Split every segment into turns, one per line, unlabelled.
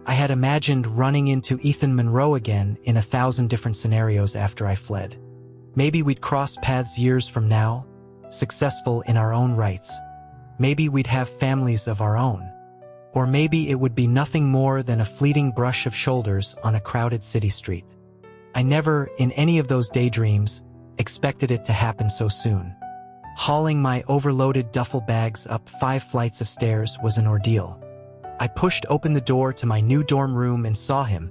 I had imagined running into Ethan Monroe again in 1,000 different scenarios after I fled. Maybe we'd cross paths years from now, successful in our own rights. Maybe we'd have families of our own. Or maybe it would be nothing more than a fleeting brush of shoulders on a crowded city street. I never, in any of those daydreams, expected it to happen so soon. Hauling my overloaded duffel bags up 5 flights of stairs was an ordeal. I pushed open the door to my new dorm room and saw him,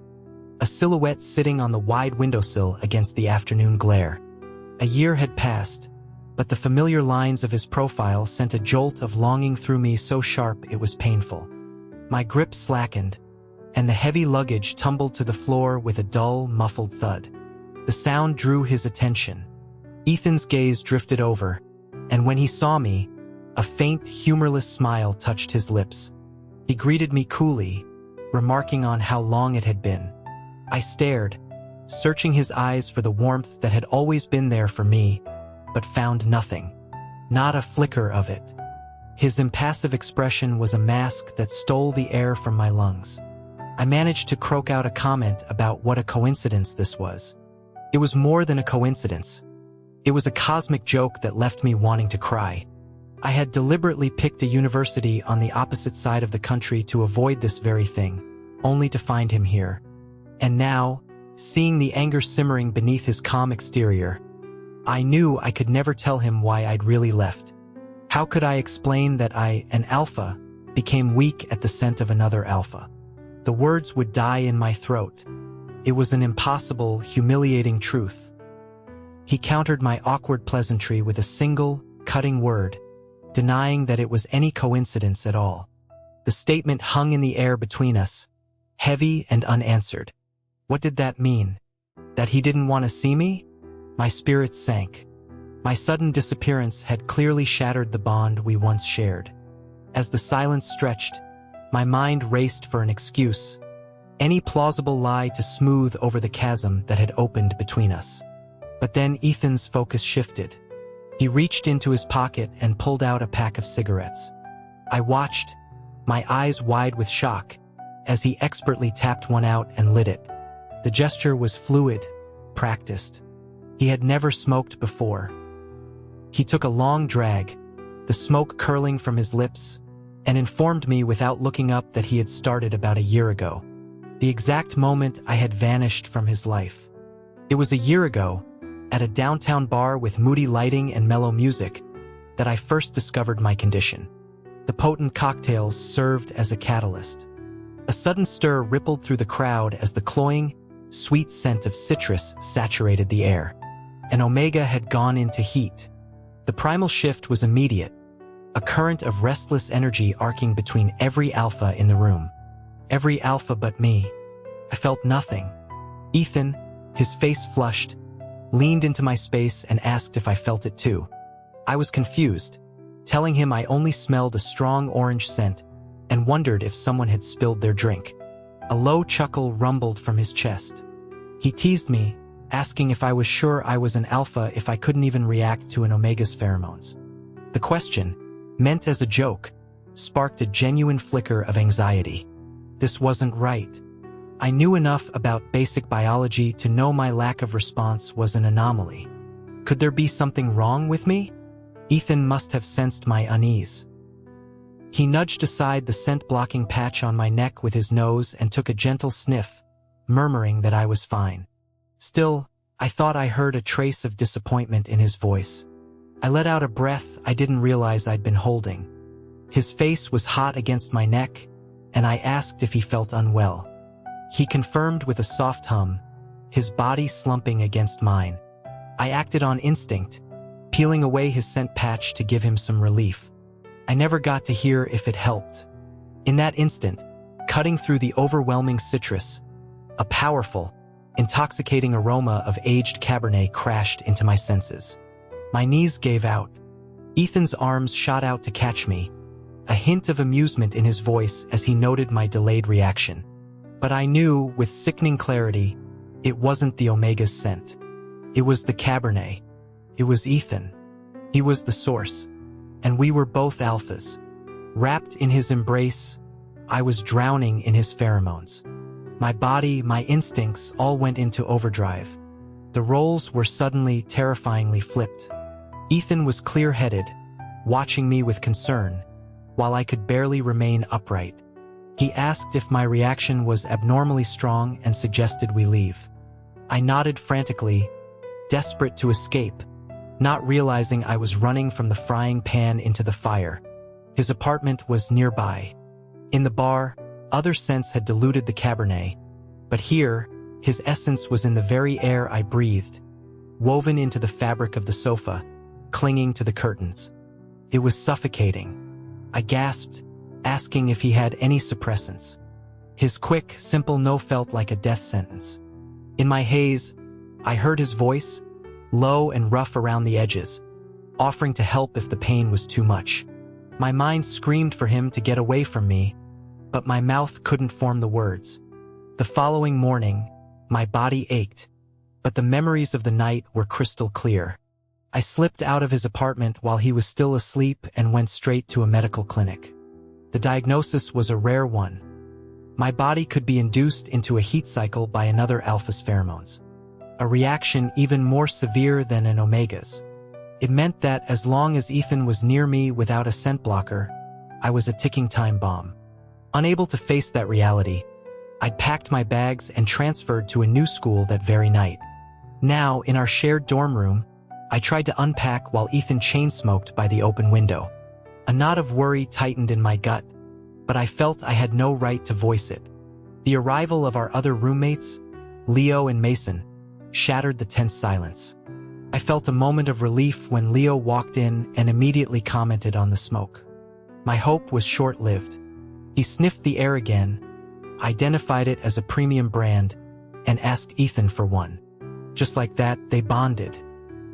a silhouette sitting on the wide windowsill against the afternoon glare. A year had passed, but the familiar lines of his profile sent a jolt of longing through me so sharp it was painful. My grip slackened, and the heavy luggage tumbled to the floor with a dull, muffled thud. The sound drew his attention. Ethan's gaze drifted over, and when he saw me, a faint, humorless smile touched his lips. He greeted me coolly, remarking on how long it had been. I stared, searching his eyes for the warmth that had always been there for me, but found nothing. Not a flicker of it. His impassive expression was a mask that stole the air from my lungs. I managed to croak out a comment about what a coincidence this was. It was more than a coincidence. It was a cosmic joke that left me wanting to cry. I had deliberately picked a university on the opposite side of the country to avoid this very thing, only to find him here. And now, seeing the anger simmering beneath his calm exterior, I knew I could never tell him why I'd really left. How could I explain that I, an alpha, became weak at the scent of another alpha? The words would die in my throat. It was an impossible, humiliating truth. He countered my awkward pleasantry with a single, cutting word, denying that it was any coincidence at all. The statement hung in the air between us, heavy and unanswered. What did that mean? That he didn't want to see me? My spirits sank. My sudden disappearance had clearly shattered the bond we once shared. As the silence stretched, my mind raced for an excuse, any plausible lie to smooth over the chasm that had opened between us. But then Ethan's focus shifted. He reached into his pocket and pulled out a pack of cigarettes. I watched, my eyes wide with shock, as he expertly tapped one out and lit it. The gesture was fluid, practiced. He had never smoked before. He took a long drag, the smoke curling from his lips, and informed me without looking up that he had started about a year ago. The exact moment I had vanished from his life. It was a year ago, at a downtown bar with moody lighting and mellow music, that I first discovered my condition. The potent cocktails served as a catalyst. A sudden stir rippled through the crowd as the cloying, sweet scent of citrus saturated the air. And Omega had gone into heat. The primal shift was immediate, a current of restless energy arcing between every alpha in the room. Every alpha but me. I felt nothing. Ethan, his face flushed, leaned into my space and asked if I felt it too. I was confused, telling him I only smelled a strong orange scent and wondered if someone had spilled their drink. A low chuckle rumbled from his chest. He teased me, asking if I was sure I was an alpha if I couldn't even react to an omega's pheromones. The question, meant as a joke, sparked a genuine flicker of anxiety. This wasn't right. I knew enough about basic biology to know my lack of response was an anomaly. Could there be something wrong with me? Ethan must have sensed my unease. He nudged aside the scent-blocking patch on my neck with his nose and took a gentle sniff, murmuring that I was fine. Still, I thought I heard a trace of disappointment in his voice. I let out a breath I didn't realize I'd been holding. His face was hot against my neck, and I asked if he felt unwell. He confirmed with a soft hum, his body slumping against mine. I acted on instinct, peeling away his scent patch to give him some relief. I never got to hear if it helped. In that instant, cutting through the overwhelming citrus, a powerful, intoxicating aroma of aged Cabernet crashed into my senses. My knees gave out. Ethan's arms shot out to catch me, a hint of amusement in his voice as he noted my delayed reaction. But I knew, with sickening clarity, it wasn't the Omega's scent. It was the Cabernet. It was Ethan. He was the source. And we were both alphas. Wrapped in his embrace, I was drowning in his pheromones. My body, my instincts all went into overdrive. The roles were suddenly, terrifyingly flipped. Ethan was clear-headed, watching me with concern, while I could barely remain upright. He asked if my reaction was abnormally strong and suggested we leave. I nodded frantically, desperate to escape, not realizing I was running from the frying pan into the fire. His apartment was nearby. In the bar, other scents had diluted the Cabernet, but here, his essence was in the very air I breathed, woven into the fabric of the sofa, clinging to the curtains. It was suffocating. I gasped, asking if he had any suppressants. His quick, simple no felt like a death sentence. In my haze, I heard his voice, low and rough around the edges, offering to help if the pain was too much. My mind screamed for him to get away from me, but my mouth couldn't form the words. The following morning, my body ached, but the memories of the night were crystal clear. I slipped out of his apartment while he was still asleep and went straight to a medical clinic. The diagnosis was a rare one. My body could be induced into a heat cycle by another alpha's pheromones, a reaction even more severe than an omega's. It meant that as long as Ethan was near me without a scent blocker, I was a ticking time bomb. Unable to face that reality, I'd packed my bags and transferred to a new school that very night. Now, in our shared dorm room, I tried to unpack while Ethan chain-smoked by the open window. A knot of worry tightened in my gut, but I felt I had no right to voice it. The arrival of our other roommates, Leo and Mason, shattered the tense silence. I felt a moment of relief when Leo walked in and immediately commented on the smoke. My hope was short-lived. He sniffed the air again, identified it as a premium brand, and asked Ethan for one. Just like that, they bonded.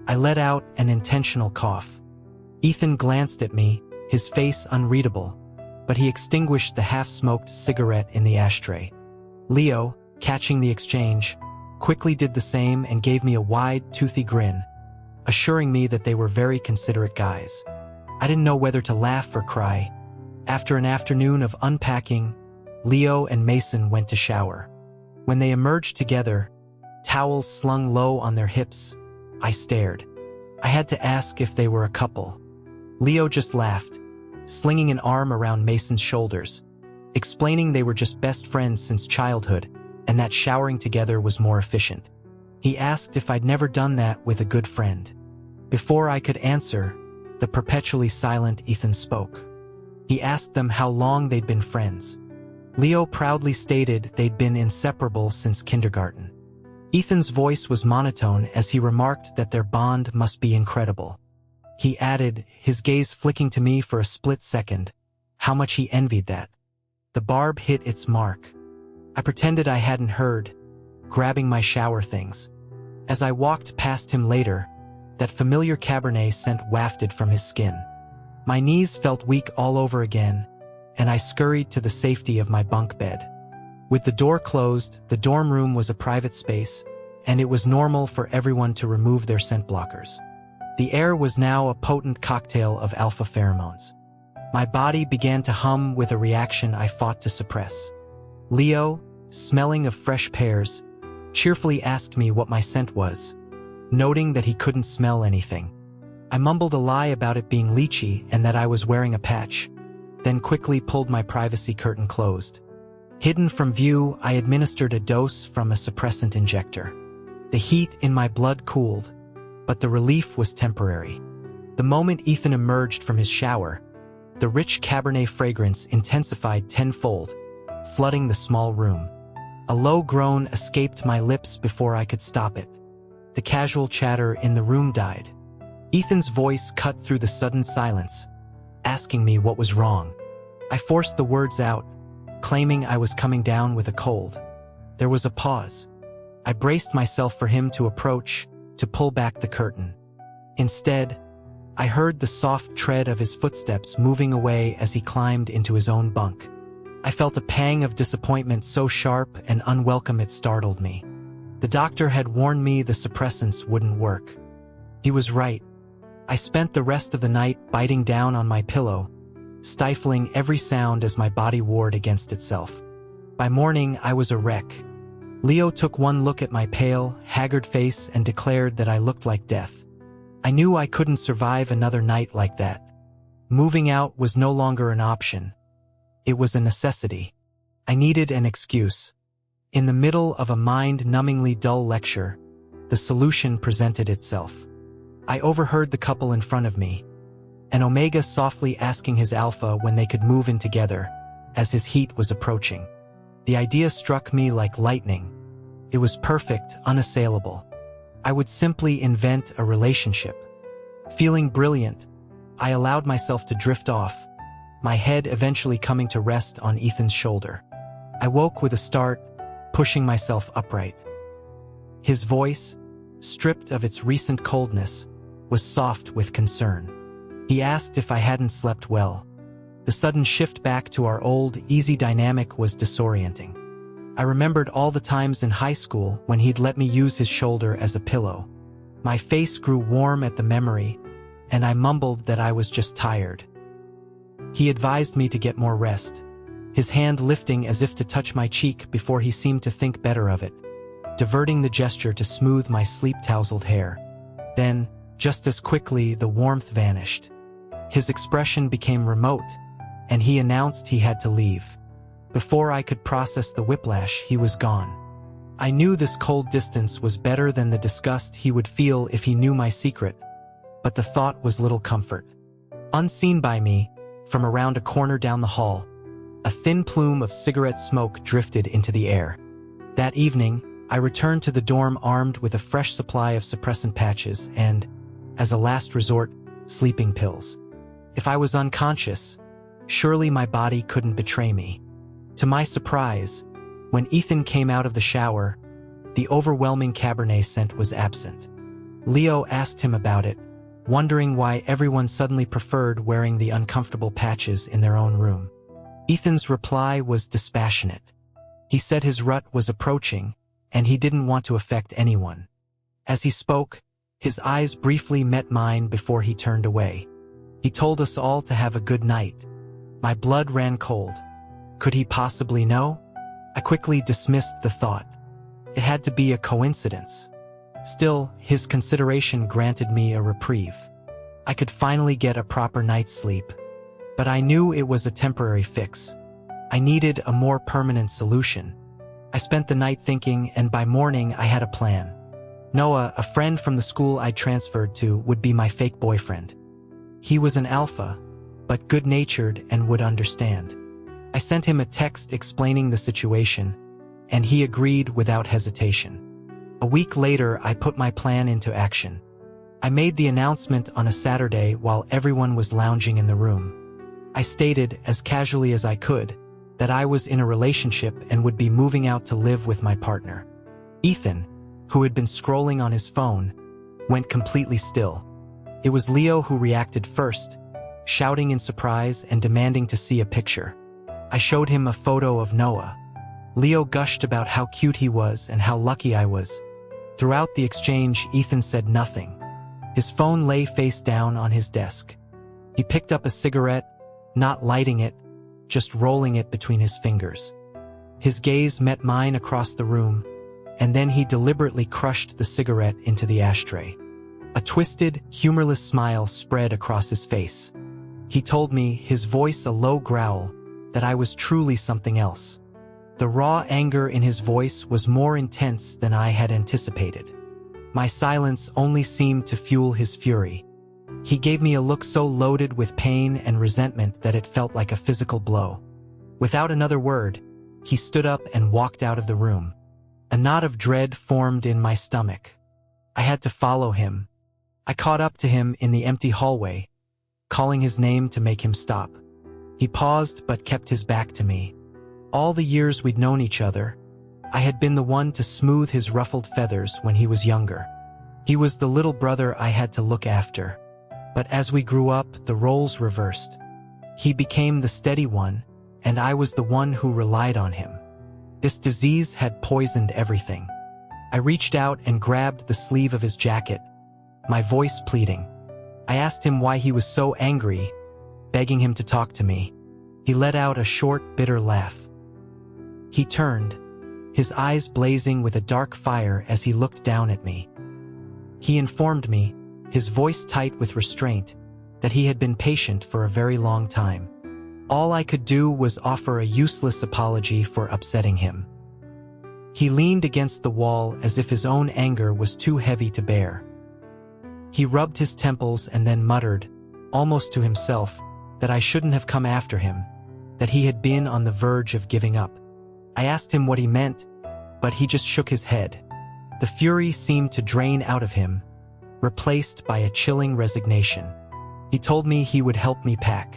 I let out an intentional cough. Ethan glanced at me, his face unreadable, but he extinguished the half-smoked cigarette in the ashtray. Leo, catching the exchange, quickly did the same and gave me a wide, toothy grin, assuring me that they were very considerate guys. I didn't know whether to laugh or cry. After an afternoon of unpacking, Leo and Mason went to shower. When they emerged together, towels slung low on their hips, I stared. I had to ask if they were a couple. Leo just laughed, slinging an arm around Mason's shoulders, explaining they were just best friends since childhood and that showering together was more efficient. He asked if I'd never done that with a good friend. Before I could answer, the perpetually silent Ethan spoke. He asked them how long they'd been friends. Leo proudly stated they'd been inseparable since kindergarten. Ethan's voice was monotone as he remarked that their bond must be incredible. He added, his gaze flicking to me for a split second, how much he envied that. The barb hit its mark. I pretended I hadn't heard, grabbing my shower things. As I walked past him later, that familiar Cabernet scent wafted from his skin. My knees felt weak all over again, and I scurried to the safety of my bunk bed. With the door closed, the dorm room was a private space, and it was normal for everyone to remove their scent blockers. The air was now a potent cocktail of alpha pheromones. My body began to hum with a reaction I fought to suppress. Leo, smelling of fresh pears, cheerfully asked me what my scent was, noting that he couldn't smell anything. I mumbled a lie about it being lychee and that I was wearing a patch, then quickly pulled my privacy curtain closed. Hidden from view, I administered a dose from a suppressant injector. The heat in my blood cooled, but the relief was temporary. The moment Ethan emerged from his shower, the rich Cabernet fragrance intensified tenfold, flooding the small room. A low groan escaped my lips before I could stop it. The casual chatter in the room died. Ethan's voice cut through the sudden silence, asking me what was wrong. I forced the words out, claiming I was coming down with a cold. There was a pause. I braced myself for him to approach, to pull back the curtain. Instead, I heard the soft tread of his footsteps moving away as he climbed into his own bunk. I felt a pang of disappointment so sharp and unwelcome it startled me. The doctor had warned me the suppressants wouldn't work. He was right. I spent the rest of the night biting down on my pillow, stifling every sound as my body warred against itself. By morning, I was a wreck. Leo took one look at my pale, haggard face and declared that I looked like death. I knew I couldn't survive another night like that. Moving out was no longer an option. It was a necessity. I needed an excuse. In the middle of a mind-numbingly dull lecture, the solution presented itself. I overheard the couple in front of me, and Omega softly asking his alpha when they could move in together, as his heat was approaching. The idea struck me like lightning. It was perfect, unassailable. I would simply invent a relationship. Feeling brilliant, I allowed myself to drift off, my head eventually coming to rest on Ethan's shoulder. I woke with a start, pushing myself upright. His voice, stripped of its recent coldness, was soft with concern. He asked if I hadn't slept well. The sudden shift back to our old, easy dynamic was disorienting. I remembered all the times in high school when he'd let me use his shoulder as a pillow. My face grew warm at the memory, and I mumbled that I was just tired. He advised me to get more rest, his hand lifting as if to touch my cheek before he seemed to think better of it, diverting the gesture to smooth my sleep-tousled hair. Then, just as quickly, the warmth vanished. His expression became remote, and he announced he had to leave. Before I could process the whiplash, he was gone. I knew this cold distance was better than the disgust he would feel if he knew my secret, but the thought was little comfort. Unseen by me, from around a corner down the hall, a thin plume of cigarette smoke drifted into the air. That evening, I returned to the dorm armed with a fresh supply of suppressant patches and, as a last resort, sleeping pills. If I was unconscious, surely my body couldn't betray me. To my surprise, when Ethan came out of the shower, the overwhelming Cabernet scent was absent. Leo asked him about it, wondering why everyone suddenly preferred wearing the uncomfortable patches in their own room. Ethan's reply was dispassionate. He said his rut was approaching, and he didn't want to affect anyone. As he spoke, his eyes briefly met mine before he turned away. He told us all to have a good night. My blood ran cold. Could he possibly know? I quickly dismissed the thought. It had to be a coincidence. Still, his consideration granted me a reprieve. I could finally get a proper night's sleep. But I knew it was a temporary fix. I needed a more permanent solution. I spent the night thinking, and by morning I had a plan. Noah, a friend from the school I'd transferred to, would be my fake boyfriend. He was an alpha, but good-natured and would understand. I sent him a text explaining the situation, and he agreed without hesitation. A week later, I put my plan into action. I made the announcement on a Saturday while everyone was lounging in the room. I stated, as casually as I could, that I was in a relationship and would be moving out to live with my partner. Ethan, who had been scrolling on his phone, went completely still. It was Leo who reacted first, shouting in surprise and demanding to see a picture. I showed him a photo of Noah. Leo gushed about how cute he was and how lucky I was. Throughout the exchange, Ethan said nothing. His phone lay face down on his desk. He picked up a cigarette, not lighting it, just rolling it between his fingers. His gaze met mine across the room, and then he deliberately crushed the cigarette into the ashtray. A twisted, humorless smile spread across his face. He told me, his voice a low growl, that I was truly something else. The raw anger in his voice was more intense than I had anticipated. My silence only seemed to fuel his fury. He gave me a look so loaded with pain and resentment that it felt like a physical blow. Without another word, he stood up and walked out of the room. A knot of dread formed in my stomach. I had to follow him. I caught up to him in the empty hallway, calling his name to make him stop. He paused but kept his back to me. All the years we'd known each other, I had been the one to smooth his ruffled feathers when he was younger. He was the little brother I had to look after. But as we grew up, the roles reversed. He became the steady one, and I was the one who relied on him. This disease had poisoned everything. I reached out and grabbed the sleeve of his jacket, my voice pleading. I asked him why he was so angry, begging him to talk to me. He let out a short, bitter laugh. He turned, his eyes blazing with a dark fire as he looked down at me. He informed me, his voice tight with restraint, that he had been patient for a very long time. All I could do was offer a useless apology for upsetting him. He leaned against the wall as if his own anger was too heavy to bear. He rubbed his temples and then muttered, almost to himself, that I shouldn't have come after him, that he had been on the verge of giving up. I asked him what he meant, but he just shook his head. The fury seemed to drain out of him, replaced by a chilling resignation. He told me he would help me pack.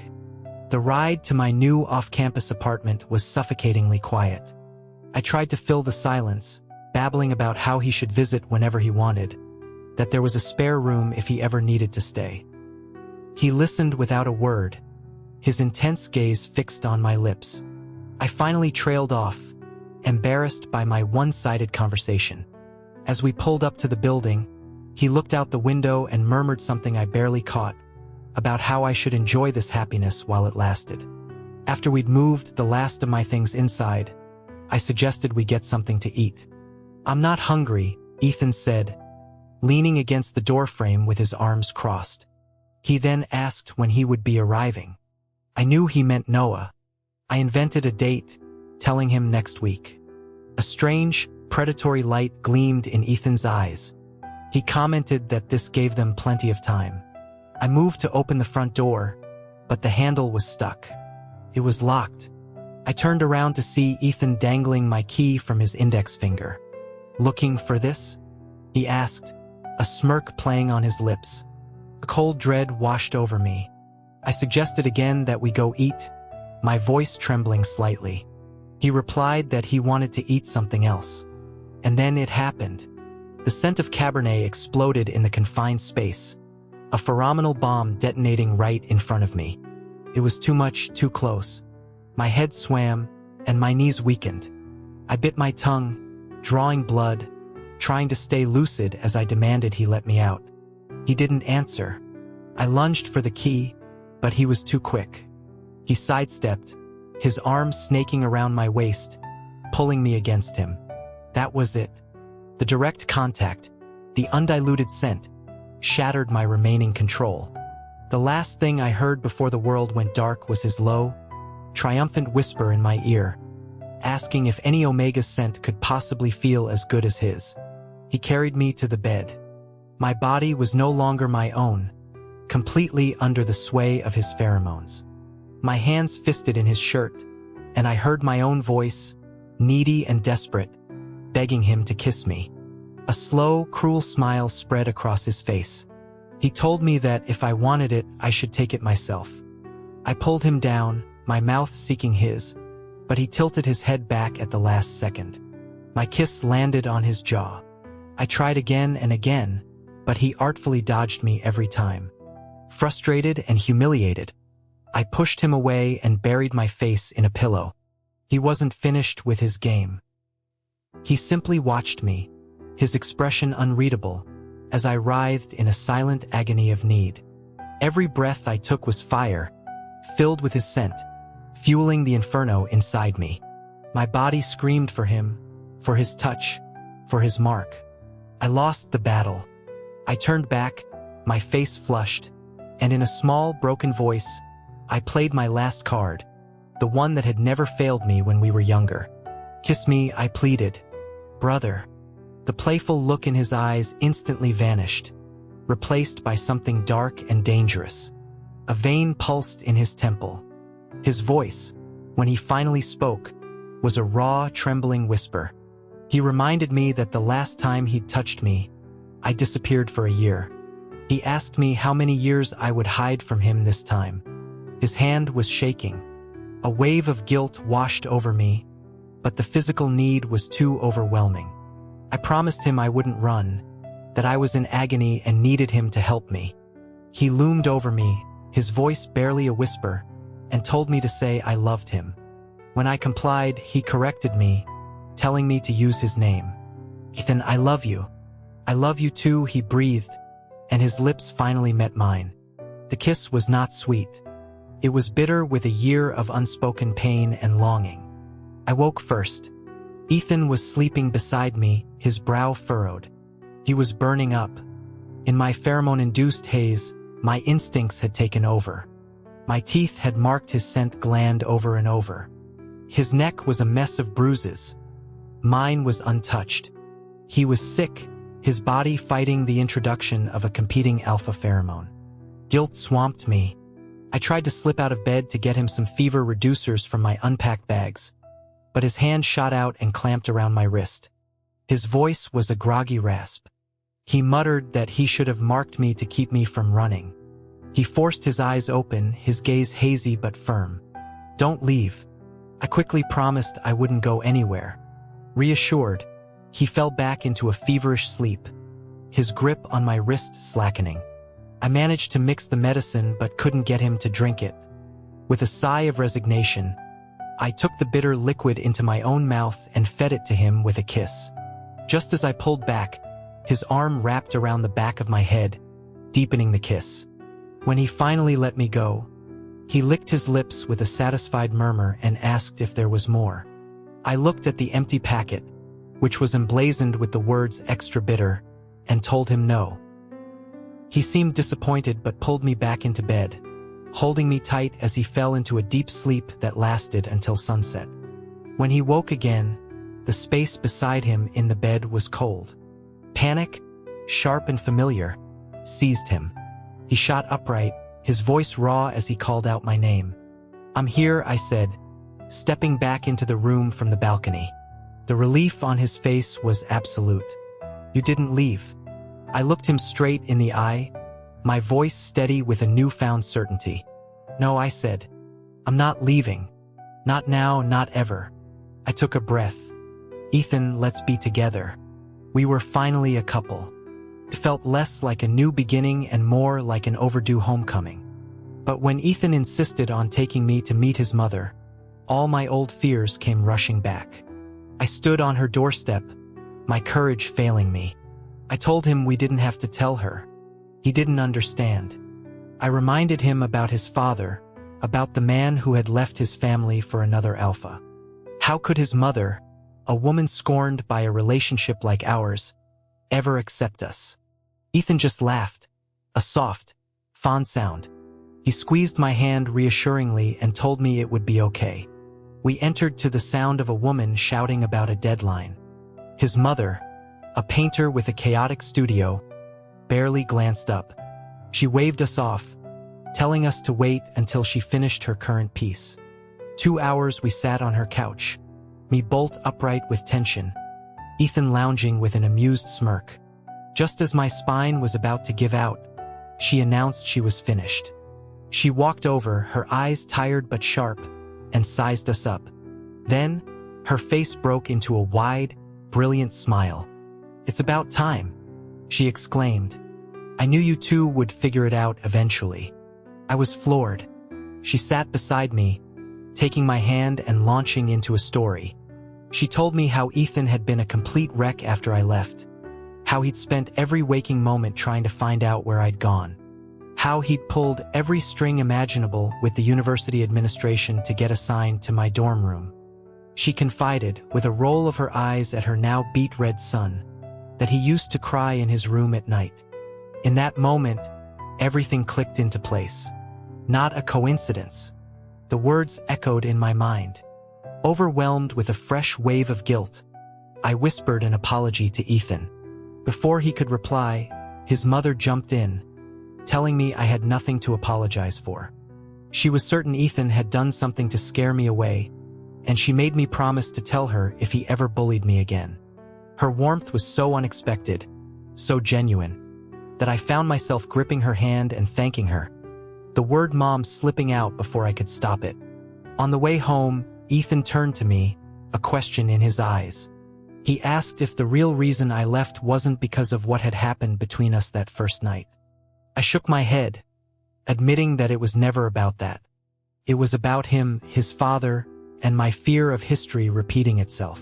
The ride to my new off-campus apartment was suffocatingly quiet. I tried to fill the silence, babbling about how he should visit whenever he wanted, that there was a spare room if he ever needed to stay. He listened without a word, his intense gaze fixed on my lips. I finally trailed off, embarrassed by my one-sided conversation. As we pulled up to the building, he looked out the window and murmured something I barely caught, about how I should enjoy this happiness while it lasted. After we'd moved the last of my things inside, I suggested we get something to eat. "I'm not hungry," Ethan said, leaning against the doorframe with his arms crossed. He then asked when he would be arriving. I knew he meant Noah. I invented a date, telling him next week. A strange, predatory light gleamed in Ethan's eyes. He commented that this gave them plenty of time. I moved to open the front door, but the handle was stuck. It was locked. I turned around to see Ethan dangling my key from his index finger. "Looking for this?" he asked, a smirk playing on his lips. A cold dread washed over me. I suggested again that we go eat, my voice trembling slightly. He replied that he wanted to eat something else. And then it happened. The scent of Cabernet exploded in the confined space, a pheromonal bomb detonating right in front of me. It was too much, too close. My head swam, and my knees weakened. I bit my tongue, drawing blood, trying to stay lucid as I demanded he let me out. He didn't answer. I lunged for the key, but he was too quick. He sidestepped, his arms snaking around my waist, pulling me against him. That was it. The direct contact, the undiluted scent, shattered my remaining control. The last thing I heard before the world went dark was his low, triumphant whisper in my ear, asking if any Omega scent could possibly feel as good as his. He carried me to the bed. My body was no longer my own, completely under the sway of his pheromones. My hands fisted in his shirt, and I heard my own voice, needy and desperate, begging him to kiss me. A slow, cruel smile spread across his face. He told me that if I wanted it, I should take it myself. I pulled him down, my mouth seeking his, but he tilted his head back at the last second. My kiss landed on his jaw. I tried again and again, but he artfully dodged me every time. Frustrated and humiliated, I pushed him away and buried my face in a pillow. He wasn't finished with his game. He simply watched me, his expression unreadable, as I writhed in a silent agony of need. Every breath I took was fire, filled with his scent, fueling the inferno inside me. My body screamed for him, for his touch, for his mark. I lost the battle. I turned back, my face flushed, and in a small, broken voice, I played my last card, the one that had never failed me when we were younger. "Kiss me," I pleaded. "Brother." The playful look in his eyes instantly vanished, replaced by something dark and dangerous. A vein pulsed in his temple. His voice, when he finally spoke, was a raw, trembling whisper. He reminded me that the last time he'd touched me, I disappeared for a year. He asked me how many years I would hide from him this time. His hand was shaking. A wave of guilt washed over me, but the physical need was too overwhelming. I promised him I wouldn't run, that I was in agony and needed him to help me. He loomed over me, his voice barely a whisper, and told me to say I loved him. When I complied, he corrected me, telling me to use his name. "Ethan, I love you. I love you too," he breathed, and his lips finally met mine. The kiss was not sweet. It was bitter with a year of unspoken pain and longing. I woke first. Ethan was sleeping beside me, his brow furrowed. He was burning up. In my pheromone-induced haze, my instincts had taken over. My teeth had marked his scent gland over and over. His neck was a mess of bruises. Mine was untouched. He was sick, his body fighting the introduction of a competing alpha pheromone. Guilt swamped me. I tried to slip out of bed to get him some fever reducers from my unpacked bags, but his hand shot out and clamped around my wrist. His voice was a groggy rasp. He muttered that he should have marked me to keep me from running. He forced his eyes open, his gaze hazy but firm. "Don't leave." I quickly promised I wouldn't go anywhere. Reassured, he fell back into a feverish sleep, his grip on my wrist slackening. I managed to mix the medicine but couldn't get him to drink it. With a sigh of resignation, I took the bitter liquid into my own mouth and fed it to him with a kiss. Just as I pulled back, his arm wrapped around the back of my head, deepening the kiss. When he finally let me go, he licked his lips with a satisfied murmur and asked if there was more. I looked at the empty packet, which was emblazoned with the words "extra bitter," and told him no. He seemed disappointed but pulled me back into bed, holding me tight as he fell into a deep sleep that lasted until sunset. When he woke again, the space beside him in the bed was cold. Panic, sharp and familiar, seized him. He shot upright, his voice raw as he called out my name. "I'm here," I said, stepping back into the room from the balcony. The relief on his face was absolute. "You didn't leave." I looked him straight in the eye, my voice steady with a newfound certainty. "No," I said. "I'm not leaving. Not now, not ever." I took a breath. "Ethan, let's be together." We were finally a couple. It felt less like a new beginning and more like an overdue homecoming. But when Ethan insisted on taking me to meet his mother, all my old fears came rushing back. I stood on her doorstep, my courage failing me. I told him we didn't have to tell her. He didn't understand. I reminded him about his father, about the man who had left his family for another alpha. How could his mother, a woman scorned by a relationship like ours, ever accept us? Ethan just laughed, a soft, fond sound. He squeezed my hand reassuringly and told me it would be okay. We entered to the sound of a woman shouting about a deadline. His mother, a painter with a chaotic studio, barely glanced up. She waved us off, telling us to wait until she finished her current piece. 2 hours we sat on her couch, me bolt upright with tension, Ethan lounging with an amused smirk. Just as my spine was about to give out, she announced she was finished. She walked over, her eyes tired but sharp, and sized us up. Then, her face broke into a wide, brilliant smile. "It's about time," she exclaimed. "I knew you two would figure it out eventually." I was floored. She sat beside me, taking my hand and launching into a story. She told me how Ethan had been a complete wreck after I left, how he'd spent every waking moment trying to find out where I'd gone, how he'd pulled every string imaginable with the university administration to get assigned to my dorm room. She confided, with a roll of her eyes at her now beet-red son, that he used to cry in his room at night. In that moment, everything clicked into place. Not a coincidence. The words echoed in my mind. Overwhelmed with a fresh wave of guilt, I whispered an apology to Ethan. Before he could reply, his mother jumped in, telling me I had nothing to apologize for. She was certain Ethan had done something to scare me away, and she made me promise to tell her if he ever bullied me again. Her warmth was so unexpected, so genuine, that I found myself gripping her hand and thanking her, the word "mom" slipping out before I could stop it. On the way home, Ethan turned to me, a question in his eyes. He asked if the real reason I left wasn't because of what had happened between us that first night. I shook my head, admitting that it was never about that. It was about him, his father, and my fear of history repeating itself.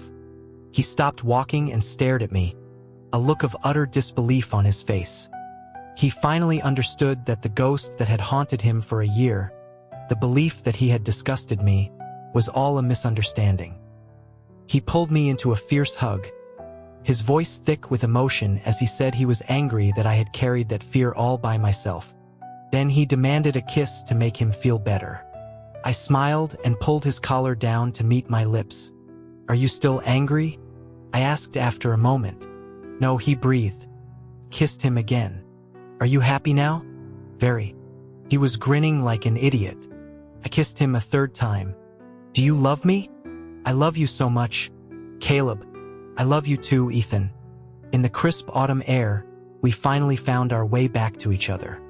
He stopped walking and stared at me, a look of utter disbelief on his face. He finally understood that the ghost that had haunted him for a year, the belief that he had disgusted me, was all a misunderstanding. He pulled me into a fierce hug, his voice thick with emotion as he said he was angry that I had carried that fear all by myself. Then he demanded a kiss to make him feel better. I smiled and pulled his collar down to meet my lips. "Are you still angry?" I asked after a moment. "No," he breathed. Kissed him again. "Are you happy now?" "Very." He was grinning like an idiot. I kissed him a third time. "Do you love me?" "I love you so much, Caleb." "I love you too, Ethan." In the crisp autumn air, we finally found our way back to each other.